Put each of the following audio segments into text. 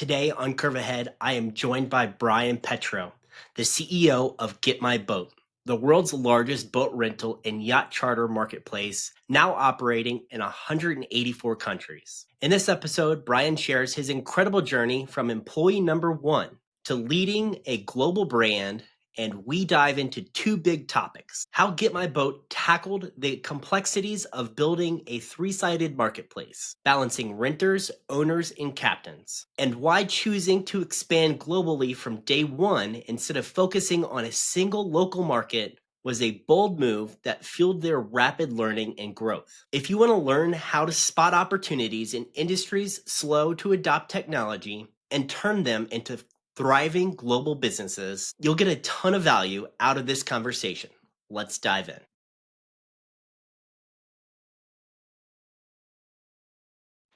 Today on Curve Ahead, I am joined by Bryan Petro, the CEO of Get My Boat, the world's largest boat rental and yacht charter marketplace, now operating in 184 countries. In this episode, Bryan shares his incredible journey from employee number one to leading a global brand, and we dive into two big topics: how Get My Boat tackled the complexities of building a three-sided marketplace, balancing renters, owners, and captains, and why choosing to expand globally from day one instead of focusing on a single local market was a bold move that fueled their rapid learning and growth. If you want to learn how to spot opportunities in industries slow to adopt technology and turn them into thriving global businesses, you'll get a ton of value out of this conversation. Let's dive in.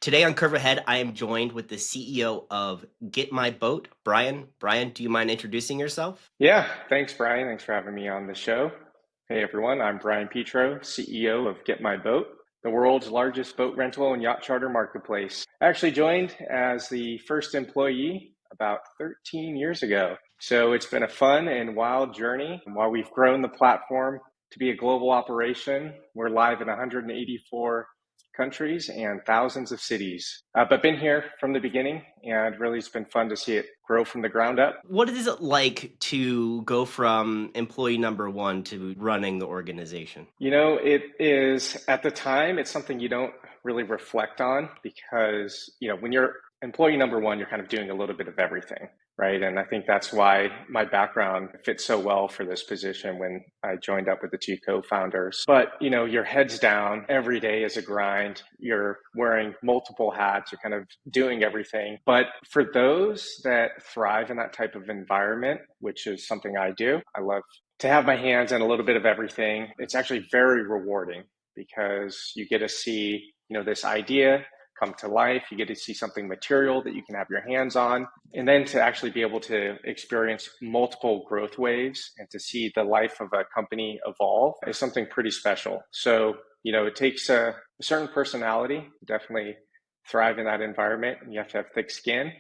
Today on Curve Ahead, I am joined with the CEO of Get My Boat, Bryan. Bryan, do you mind introducing yourself? Yeah, thanks, Brian. Thanks for having me on the show. Hey, everyone. I'm Bryan Petro, CEO of Get My Boat, the world's largest boat rental and yacht charter marketplace. I actually joined as the first employee about 13 years ago. So it's been a fun and wild journey. While we've grown the platform to be a global operation, we're live in 184 countries and thousands of cities. But been here from the beginning, and really it's been fun to see it grow from the ground up. What is it like to go from employee number one to running the organization? It is, at the time, it's something you don't really reflect on because, when you're employee number one, you're kind of doing a little bit of everything, right? And I think that's why my background fits so well for this position when I joined up with the two co-founders. But, your head's down, every day is a grind. You're wearing multiple hats, you're kind of doing everything. But for those that thrive in that type of environment, which is something I do, I love to have my hands in a little bit of everything. It's actually very rewarding because you get to see, this idea come to life. You get to see something material that you can have your hands on. And then to actually be able to experience multiple growth waves and to see the life of a company evolve is something pretty special. So, it takes a certain personality to definitely thrive in that environment, and you have to have thick skin.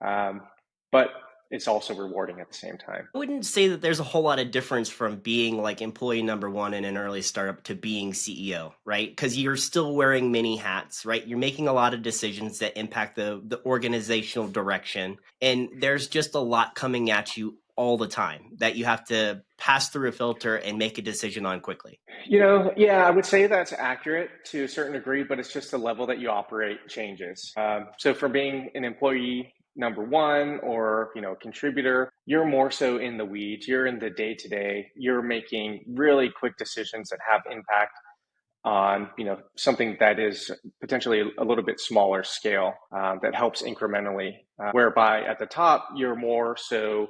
But it's also rewarding at the same time. I wouldn't say that there's a whole lot of difference from being like employee number one in an early startup to being CEO, right? Because you're still wearing many hats, right? You're making a lot of decisions that impact the organizational direction. And there's just a lot coming at you all the time that you have to pass through a filter and make a decision on quickly. Yeah, I would say that's accurate to a certain degree, but it's just the level that you operate changes. So from being an employee number one or contributor, you're more so in the weeds, you're in the day-to-day, you're making really quick decisions that have impact on something that is potentially a little bit smaller scale, that helps incrementally, whereby at the top you're more so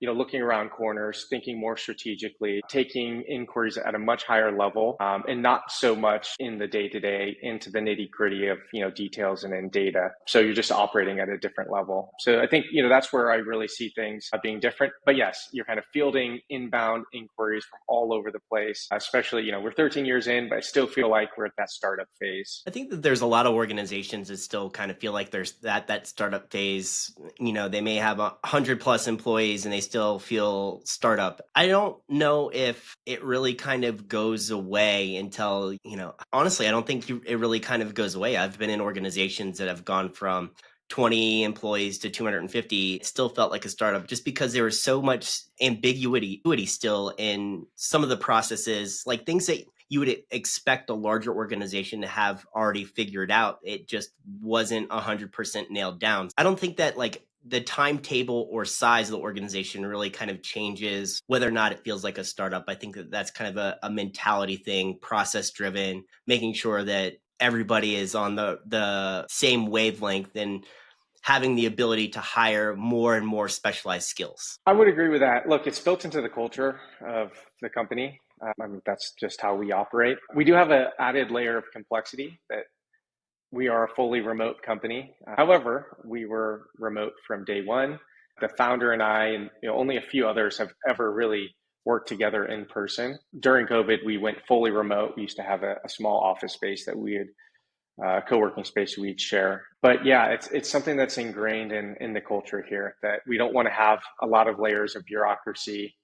looking around corners, thinking more strategically, taking inquiries at a much higher level, and not so much in the day-to-day into the nitty-gritty of, details and in data. So you're just operating at a different level. So I think, that's where I really see things being different. But yes, you're kind of fielding inbound inquiries from all over the place, especially, we're 13 years in, but I still feel like we're at that startup phase. I think that there's a lot of organizations that still kind of feel like there's that startup phase. They may have 100 plus employees and they still feel startup. I don't know if it really kind of goes away until, honestly, I don't think it really kind of goes away. I've been in organizations that have gone from 20 employees to 250. It still felt like a startup just because there was so much ambiguity still in some of the processes, like things that you would expect a larger organization to have already figured out. It just wasn't 100% nailed down. I don't think that like the timetable or size of the organization really kind of changes whether or not it feels like a startup. I think that that's kind of a mentality thing, process driven, making sure that everybody is on the same wavelength and having the ability to hire more and more specialized skills. I would agree with that. Look, it's built into the culture of the company. That's just how we operate. We do have an added layer of complexity that we are a fully remote company. However, we were remote from day one. The founder and I, and only a few others have ever really worked together in person. During COVID, we went fully remote. We used to have a small office space that we had co-working space we each share. But yeah, it's something that's ingrained in the culture here that we don't want to have a lot of layers of bureaucracy.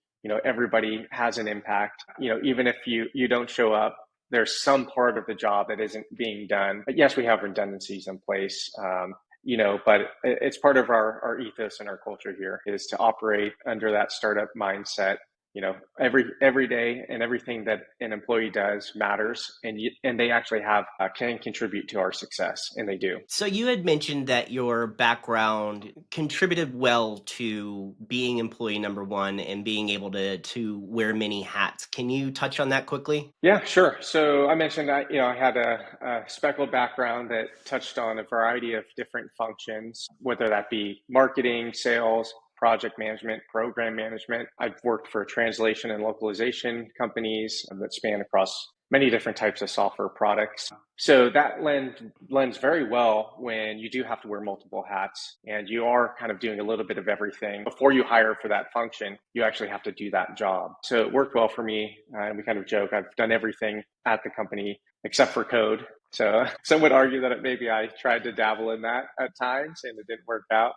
Everybody has an impact. Even if you don't show up, there's some part of the job that isn't being done. But yes, we have redundancies in place. But it's part of our ethos and our culture here is to operate under that startup mindset. Every day and everything that an employee does matters, and they actually can contribute to our success, and they do. So you had mentioned that your background contributed well to being employee number one and being able to wear many hats. Can you touch on that quickly? Yeah, sure. So I mentioned that I had a speckled background that touched on a variety of different functions, whether that be marketing, sales, project management, program management. I've worked for translation and localization companies that span across many different types of software products. So that lends very well when you do have to wear multiple hats and you are kind of doing a little bit of everything. Before you hire for that function, you actually have to do that job. So it worked well for me. And we kind of joke, I've done everything at the company except for code. So some would argue that maybe I tried to dabble in that at times and it didn't work out.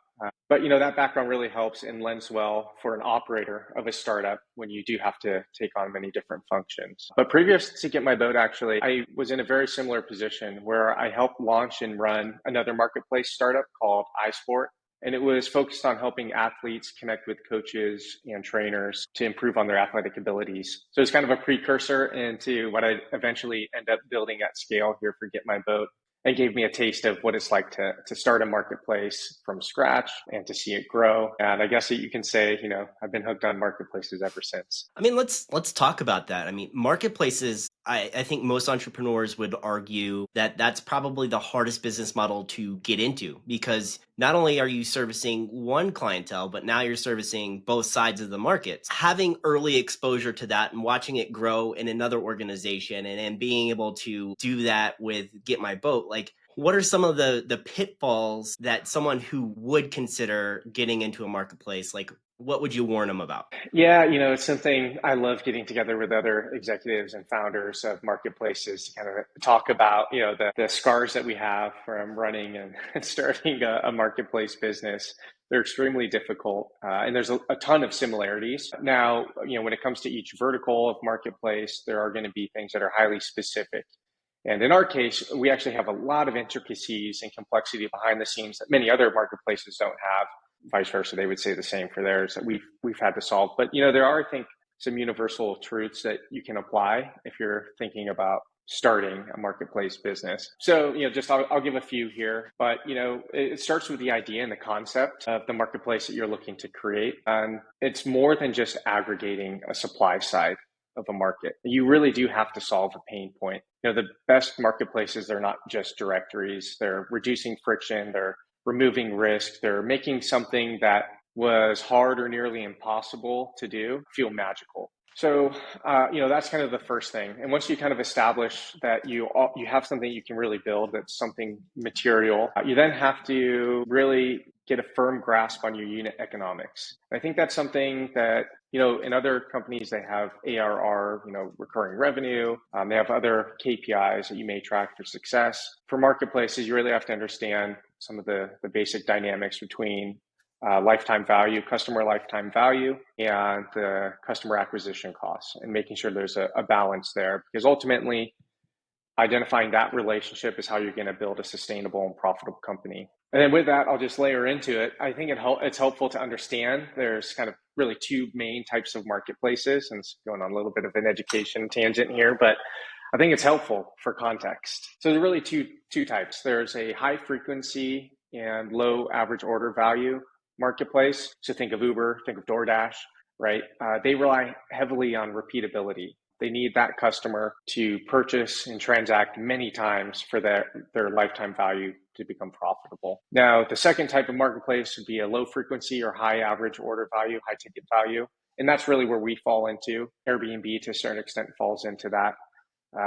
But that background really helps and lends well for an operator of a startup when you do have to take on many different functions. But previous to Get My Boat, actually, I was in a very similar position where I helped launch and run another marketplace startup called iSport. And it was focused on helping athletes connect with coaches and trainers to improve on their athletic abilities. So it's kind of a precursor into what I eventually end up building at scale here for Get My Boat. It gave me a taste of what it's like to start a marketplace from scratch and to see it grow. And I guess that you can say, I've been hooked on marketplaces ever since. I mean, let's talk about that. I mean, marketplaces, I think most entrepreneurs would argue that that's probably the hardest business model to get into because not only are you servicing one clientele, but now you're servicing both sides of the market. Having early exposure to that and watching it grow in another organization and being able to do that with Get My Boat, like, what are some of the pitfalls that someone who would consider getting into a marketplace, like, what would you warn them about? Yeah, it's something I love getting together with other executives and founders of marketplaces to kind of talk about, the scars that we have from running and starting a marketplace business. They're extremely difficult, and there's a ton of similarities. Now, when it comes to each vertical of marketplace, there are going to be things that are highly specific. And in our case, we actually have a lot of intricacies and complexity behind the scenes that many other marketplaces don't have. Vice versa, they would say the same for theirs that we've had to solve. But there are, I think, some universal truths that you can apply if you're thinking about starting a marketplace business. So, I'll give a few here, but it starts with the idea and the concept of the marketplace that you're looking to create. And it's more than just aggregating a supply side of a market. You really do have to solve a pain point. The best marketplaces, they're not just directories. They're reducing friction. They're removing risk. They're making something that was hard or nearly impossible to do feel magical. So, that's kind of the first thing. And once you kind of establish that you have something you can really build, that's something material, you then have to really get a firm grasp on your unit economics. And I think that's something that, in other companies, they have ARR, recurring revenue. They have other KPIs that you may track for success. For marketplaces, you really have to understand some of the basic dynamics between lifetime value, customer lifetime value, and the customer acquisition costs, and making sure there's a balance there. Because ultimately, identifying that relationship is how you're going to build a sustainable and profitable company. And then with that, I'll just layer into it. I think it's helpful to understand there's kind of really two main types of marketplaces, and it's going on a little bit of an education tangent here, but I think it's helpful for context. So there are really two types. There's a high frequency and low average order value marketplace. So think of Uber, think of DoorDash, right? They rely heavily on repeatability. They need that customer to purchase and transact many times for their lifetime value to become profitable. Now, the second type of marketplace would be a low frequency or high average order value, high ticket value. And that's really where we fall into. Airbnb, to a certain extent, falls into that,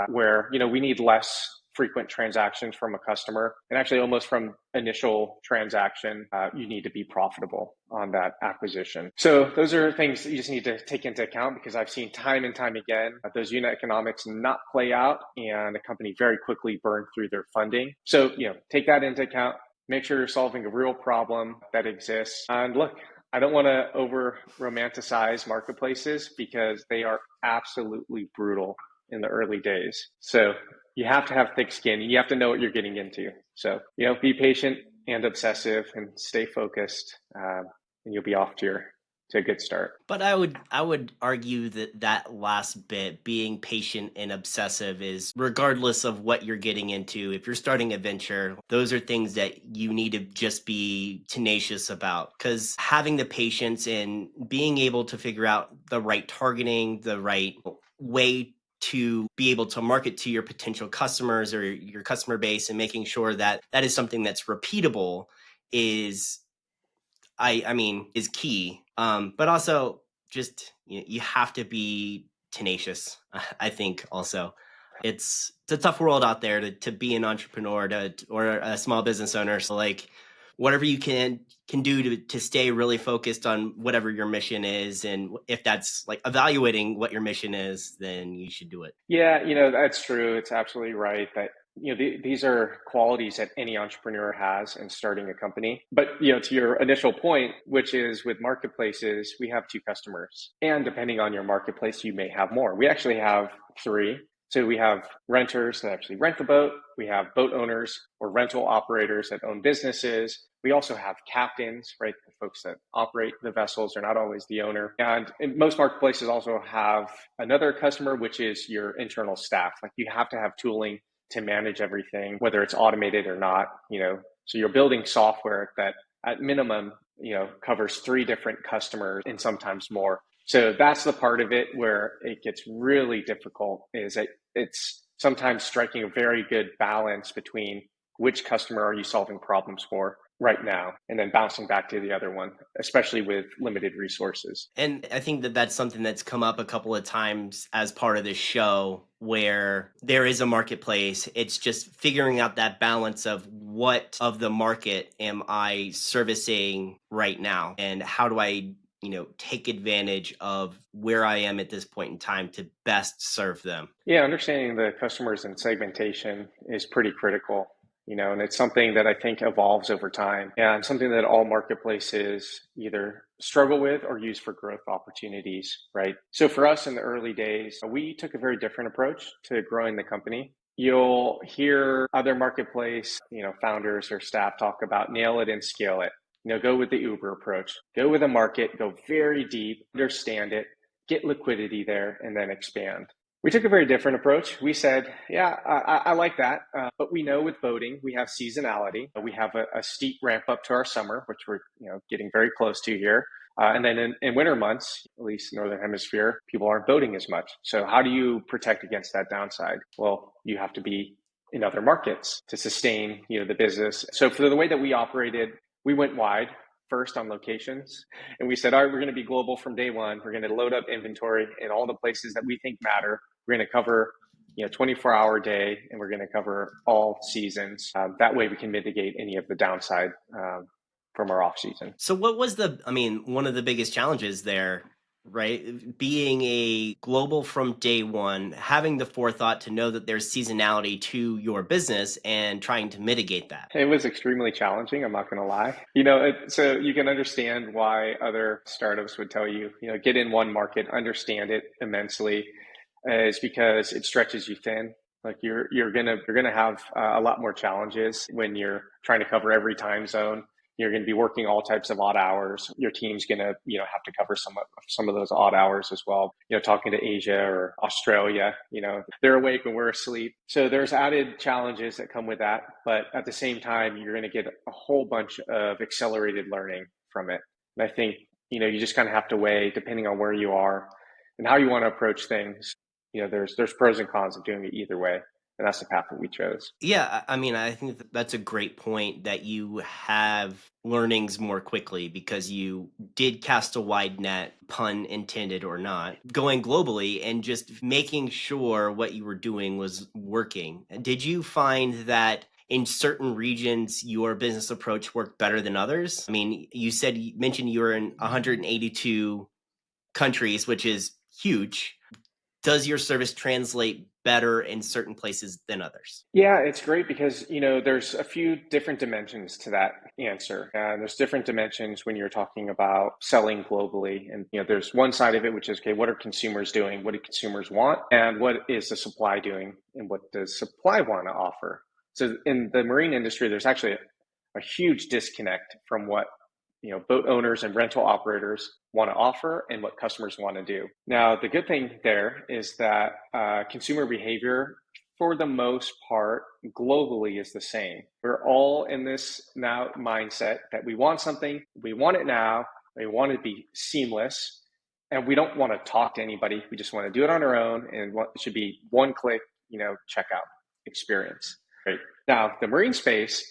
where we need less frequent transactions from a customer. And actually almost from initial transaction, you need to be profitable on that acquisition. So those are things that you just need to take into account, because I've seen time and time again those unit economics not play out and a company very quickly burn through their funding. So, take that into account. Make sure you're solving a real problem that exists. And look, I don't want to over romanticize marketplaces, because they are absolutely brutal in the early days. So you have to have thick skin, and you have to know what you're getting into. So, be patient and obsessive and stay focused, and you'll be off to a good start. But I would argue that that last bit, being patient and obsessive, is regardless of what you're getting into. If you're starting a venture, those are things that you need to just be tenacious about, because having the patience and being able to figure out the right targeting, the right way to be able to market to your potential customers or your customer base, and making sure that that is something that's repeatable is is key. But also just you have to be tenacious. I think also it's a tough world out there to be an entrepreneur or a small business owner. So like whatever you can do to stay really focused on whatever your mission is, and if that's like evaluating what your mission is, then you should do it. Yeah, that's true. It's absolutely right that these are qualities that any entrepreneur has in starting a company. But to your initial point, which is with marketplaces, we have two customers, and depending on your marketplace, you may have more. We actually have three. So we have renters that actually rent the boat. We have boat owners or rental operators that own businesses. We also have captains, right? The folks that operate the vessels are not always the owner. And most marketplaces also have another customer, which is your internal staff. Like you have to have tooling to manage everything, whether it's automated or not, So you're building software that at minimum, covers three different customers and sometimes more. So that's the part of it where it gets really difficult, is that it's sometimes striking a very good balance between which customer are you solving problems for right now, and then bouncing back to the other one, especially with limited resources. And I think that that's something that's come up a couple of times as part of this show, where there is a marketplace. It's just figuring out that balance of what of the market am I servicing right now, and how do I take advantage of where I am at this point in time to best serve them. Yeah, understanding the customers and segmentation is pretty critical, and it's something that I think evolves over time, and something that all marketplaces either struggle with or use for growth opportunities, right? So for us in the early days, we took a very different approach to growing the company. You'll hear other marketplace, founders or staff talk about nail it and scale it. Go with the Uber approach, go with a market, go very deep, understand it, get liquidity there, and then expand. We took a very different approach. We said, yeah, I like that, but we know with boating, we have seasonality. We have a steep ramp up to our summer, which we're getting very close to here. And then in winter months, at least Northern Hemisphere, people aren't boating as much. So how do you protect against that downside? Well, you have to be in other markets to sustain the business. So for the way that we operated, we went wide first on locations, and we said, all right, we're going to be global from day one. We're going to load up inventory in all the places that we think matter. We're going to cover 24-hour day, and we're going to cover all seasons. That way we can mitigate any of the downside from our off season. So what was one of the biggest challenges there, right? Being a global from day one, having the forethought to know that there's seasonality to your business and trying to mitigate that. It was extremely challenging, I'm not going to lie. So you can understand why other startups would tell you, get in one market, understand it immensely, is because it stretches you thin. Like you're gonna have a lot more challenges when you're trying to cover every time zone. You're going to be working all types of odd hours. Your team's going to, have to cover some of those odd hours as well. Talking to Asia or Australia, they're awake when we're asleep. So there's added challenges that come with that. But at the same time, you're going to get a whole bunch of accelerated learning from it. And I think, you just kind of have to weigh, depending on where you are and how you want to approach things. There's pros and cons of doing it either way. And that's the path that we chose. Yeah, I mean, I think that's a great point that you have learnings more quickly because you did cast a wide net, pun intended or not, going globally and just making sure what you were doing was working. Did you find that in certain regions your business approach worked better than others? I mean, you mentioned you were in 182 countries, which is huge. Does your service translate better in certain places than others? Yeah, it's great because, there's a few different dimensions to that answer. There's different dimensions when you're talking about selling globally. And, there's one side of it, which is, okay, what are consumers doing? What do consumers want? And what is the supply doing? And what does supply want to offer? So in the marine industry, there's actually a huge disconnect from what boat owners and rental operators want to offer and what customers want to do. Now, the good thing there is that consumer behavior, for the most part, globally is the same. We're all in this now mindset that we want something, we want it now, we want it to be seamless, and we don't want to talk to anybody. We just want to do it on our own, and it should be one click, checkout experience. Right now, the marine space,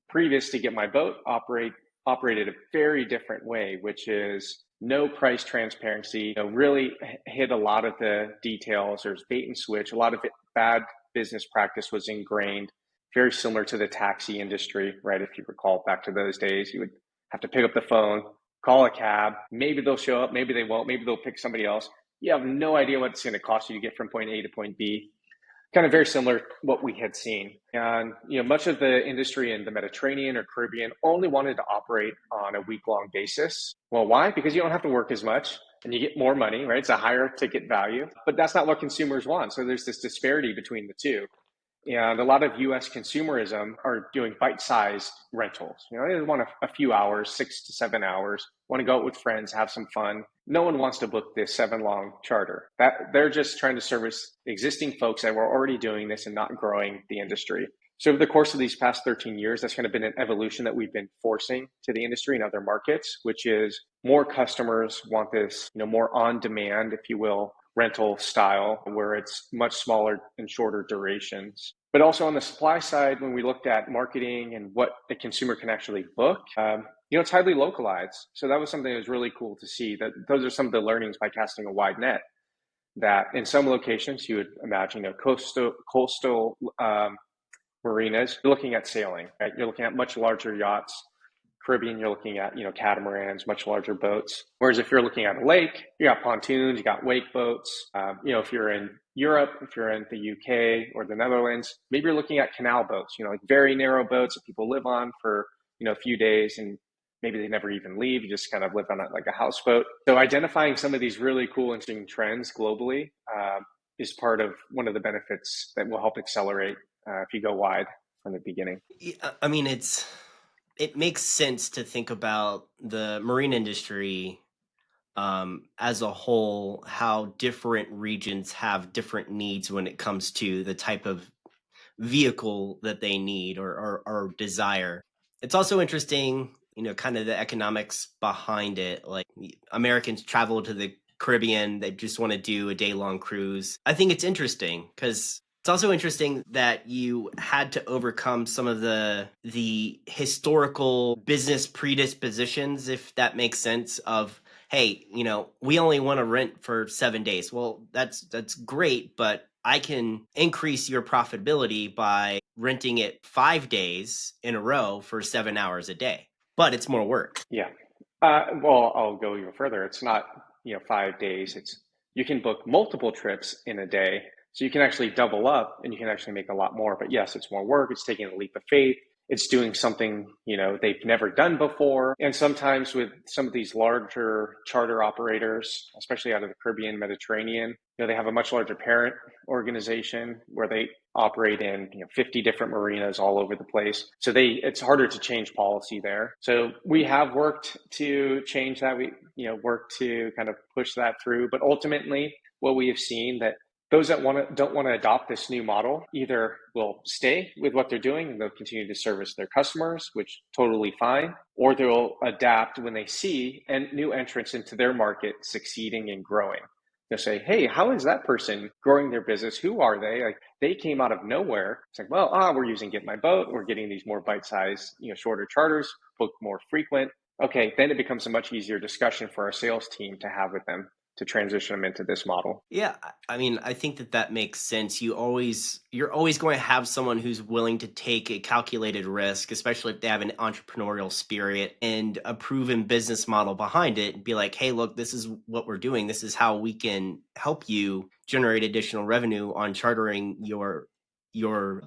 previous to Get My Boat, operated a very different way, which is no price transparency, really hit a lot of the details. There's bait and switch. A lot of bad business practice was ingrained, very similar to the taxi industry, right? If you recall back to those days, you would have to pick up the phone, call a cab. Maybe they'll show up, maybe they won't, maybe they'll pick somebody else. You have no idea what it's going to cost you to get from point A to point B. Kind of very similar to what we had seen. And, much of the industry in the Mediterranean or Caribbean only wanted to operate on a week-long basis. Well, why? Because you don't have to work as much and you get more money, right? It's a higher ticket value, but that's not what consumers want. So there's this disparity between the two. And a lot of US consumerism are doing bite-sized rentals. They want a few hours, 6 to 7 hours, want to go out with friends, have some fun. No one wants to book this 7 long charter. They're just trying to service existing folks that were already doing this and not growing the industry. So over the course of these past 13 years, that's kind of been an evolution that we've been forcing to the industry and other markets, which is more customers want this, more on demand, if you will, rental style where it's much smaller and shorter durations. But also on the supply side, when we looked at marketing and what the consumer can actually book, it's highly localized. So that was something that was really cool to see. That those are some of the learnings by casting a wide net. That in some locations you would imagine, coastal marinas, you're looking at sailing, right? You're looking at much larger yachts. Caribbean, you're looking at, catamarans, much larger boats. Whereas if you're looking at a lake, you got pontoons, you got wake boats. If you're in Europe, if you're in the UK or the Netherlands, maybe you're looking at canal boats, like very narrow boats that people live on for, a few days and maybe they never even leave. You just kind of live on it like a houseboat. So identifying some of these really cool, interesting trends globally is part of one of the benefits that will help accelerate if you go wide from the beginning. Yeah, I mean, it makes sense to think about the marine industry as a whole, how different regions have different needs when it comes to the type of vehicle that they need or desire. It's also interesting, kind of the economics behind it. Like Americans travel to the Caribbean, they just want to do a day-long cruise. I think it's interesting because it's also interesting that you had to overcome some of the historical business predispositions, if that makes sense, of hey, we only want to rent for 7 days. Well, that's great, but I can increase your profitability by renting it 5 days in a row for 7 hours a day. But it's more work. Yeah. Well, I'll go even further. It's not, 5 days. You can book multiple trips in a day. So you can actually double up and you can actually make a lot more. But yes, it's more work. It's taking a leap of faith. It's doing something, they've never done before. And sometimes with some of these larger charter operators, especially out of the Caribbean, Mediterranean, they have a much larger parent organization where they operate in 50 different marinas all over the place. So it's harder to change policy there. So we have worked to change that. We worked to kind of push that through. But ultimately, what we have seen that those that don't want to adopt this new model either will stay with what they're doing and they'll continue to service their customers, which totally fine, or they'll adapt when they see new entrants into their market succeeding and growing. They'll say, hey, how is that person growing their business? Who are they? Like they came out of nowhere. It's like, well, we're using Get My Boat. We're getting these more bite-sized, shorter charters, book more frequent. Okay, then it becomes a much easier discussion for our sales team to have with them to transition them into this model. Yeah, I mean, I think that that makes sense. You're always going to have someone who's willing to take a calculated risk, especially if they have an entrepreneurial spirit and a proven business model behind it, and be like, "Hey, look, this is what we're doing. This is how we can help you generate additional revenue on chartering your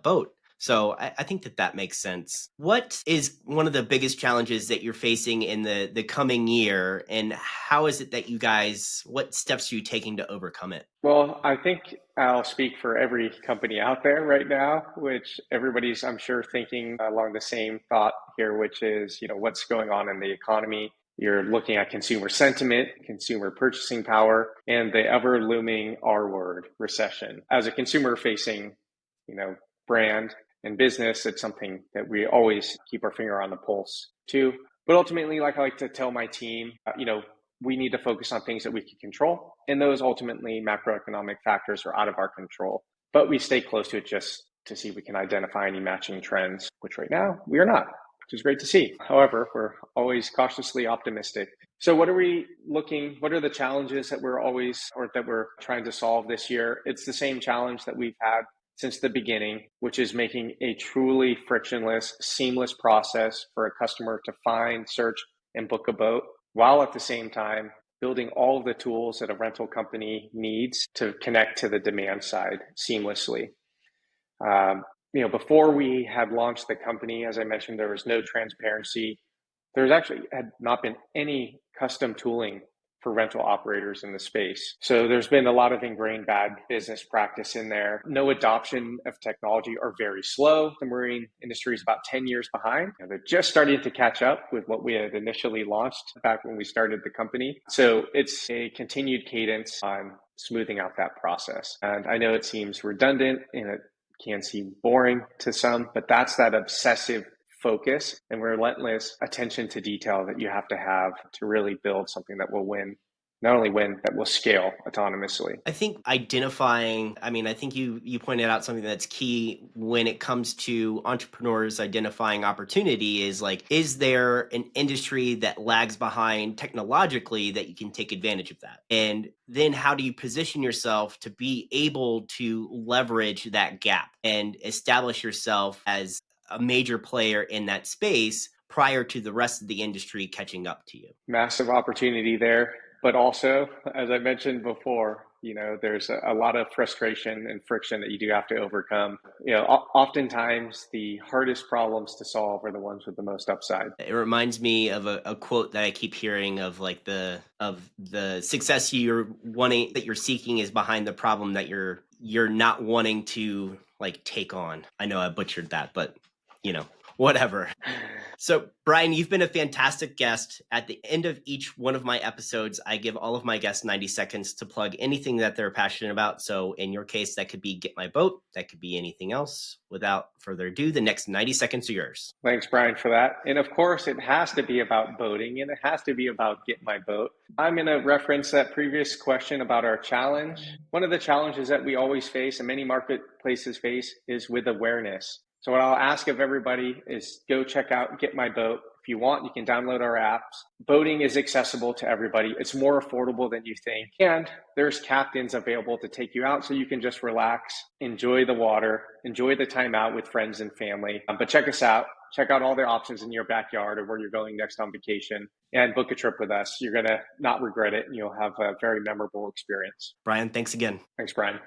boat." So I think that that makes sense. What is one of the biggest challenges that you're facing in the coming year, and how is it that what steps are you taking to overcome it? Well, I think I'll speak for every company out there right now, which everybody's, I'm sure, thinking along the same thought here, which is, what's going on in the economy. You're looking at consumer sentiment, consumer purchasing power, and the ever looming R word, recession. As a consumer facing, brand and business, it's something that we always keep our finger on the pulse too. But ultimately, like I like to tell my team, we need to focus on things that we can control. And those ultimately macroeconomic factors are out of our control. But we stay close to it just to see if we can identify any matching trends, which right now we are not, which is great to see. However, we're always cautiously optimistic. So what are the challenges that we're trying to solve this year? It's the same challenge that we've had since the beginning, which is making a truly frictionless, seamless process for a customer to find, search, and book a boat, while at the same time building all of the tools that a rental company needs to connect to the demand side seamlessly. Before we had launched the company, as I mentioned, there was no transparency. There's actually had not been any custom tooling for rental operators in the space. So there's been a lot of ingrained bad business practice in there. No adoption of technology, or very slow. The marine industry is about 10 years behind. They're just starting to catch up with what we had initially launched back when we started the company. So it's a continued cadence on smoothing out that process. And I know it seems redundant and it can seem boring to some, but that's that obsessive focus and relentless attention to detail that you have to really build something that will not only win, that will scale autonomously. I think I think you pointed out something that's key when it comes to entrepreneurs identifying opportunity is like, is there an industry that lags behind technologically that you can take advantage of that? And then how do you position yourself to be able to leverage that gap and establish yourself as a major player in that space prior to the rest of the industry catching up to you? Massive opportunity there. But also, as I mentioned before, there's a lot of frustration and friction that you do have to overcome. Oftentimes the hardest problems to solve are the ones with the most upside. It reminds me of a quote that I keep hearing of like the success you're seeking is behind the problem that you're not wanting to like take on. I know I butchered that, but whatever. So, Brian, you've been a fantastic guest. At the end of each one of my episodes, I give all of my guests 90 seconds to plug anything that they're passionate about. So, in your case, that could be Get My Boat. That could be anything else. Without further ado, the next 90 seconds are yours. Thanks, Brian, for that. And of course, it has to be about boating and it has to be about Get My Boat. I'm going to reference that previous question about our challenge. One of the challenges that we always face and many marketplaces face is with awareness. So what I'll ask of everybody is go check out Get My Boat. If you want, you can download our apps. Boating is accessible to everybody. It's more affordable than you think. And there's captains available to take you out so you can just relax, enjoy the water, enjoy the time out with friends and family. But check us out. Check out all the options in your backyard or where you're going next on vacation and book a trip with us. You're going to not regret it and you'll have a very memorable experience. Brian, thanks again. Thanks, Brian.